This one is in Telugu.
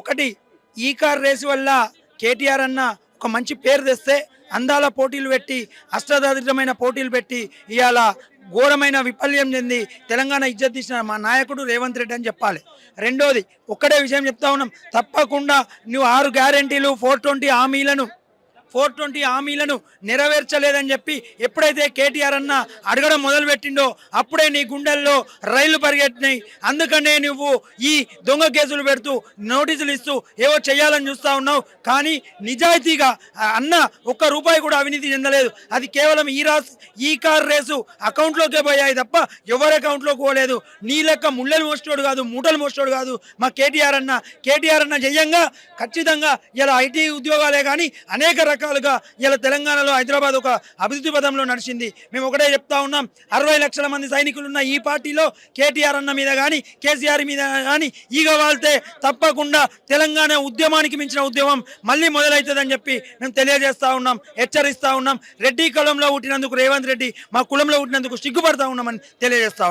ఒకటి ఈ కార్ రేసు వల్ల కేటీఆర్ అన్న ఒక మంచి పేరు తెస్తే అందాల పోటీలు పెట్టి అష్టదారిద్రమైన పోటీలు పెట్టి ఇవాళ ఘోరమైన విఫల్యం చెంది తెలంగాణ ఇజ్జత్ తీసిన మా నాయకుడు రేవంత్ రెడ్డి అని చెప్పాలి. రెండోది ఒక్కటే విషయం చెప్తా ఉన్నాం, తప్పకుండా నువ్వు 6 గ్యారెంటీలు 420 హామీలను నెరవేర్చలేదని చెప్పి ఎప్పుడైతే కేటీఆర్ అన్న అడగడం మొదలుపెట్టిండో అప్పుడే నీ గుండెల్లో రైళ్లు పరిగెట్టినాయి. అందుకనే నువ్వు ఈ దొంగ కేసులు పెడుతూ నోటీసులు ఇస్తూ ఏవో చేయాలని చూస్తూ ఉన్నావు. కానీ నిజాయితీగా అన్న ఒక్క రూపాయి కూడా అవినీతి చెందలేదు. అది కేవలం ఈ కార్ రేసు అకౌంట్లోకే పోయాయి తప్ప ఎవరి అకౌంట్లోకి పోలేదు. నీ లెక్క ముళ్ళలు మోస్తోడు కాదు, మూటలు మోస్తోడు కాదు మా కేటీఆర్ అన్న జయంగా ఖచ్చితంగా ఇలా ఐటీ ఉద్యోగాలే కానీ అనేక రకాలుగా ఇలా తెలంగాణలో హైదరాబాద్ ఒక అభివృద్ధి పదంలో నడిచింది. మేము ఒకటే చెప్తా ఉన్నాం, 60 లక్షల మంది సైనికులు ఉన్న ఈ పార్టీలో కేటీఆర్ అన్న మీద కానీ కేసీఆర్ మీద కానీ ఈగ వాళ్తే తప్పకుండా తెలంగాణ ఉద్యమానికి మించిన ఉద్యమం మళ్ళీ మొదలవుతుందని చెప్పి మేము తెలియజేస్తా ఉన్నాం, హెచ్చరిస్తా ఉన్నాం. రెడ్డి కులంలో పుట్టినందుకు రేవంత్ రెడ్డి మా కులంలో పుట్టినందుకు సిగ్గుపడతా ఉన్నామని తెలియజేస్తా ఉన్నాం.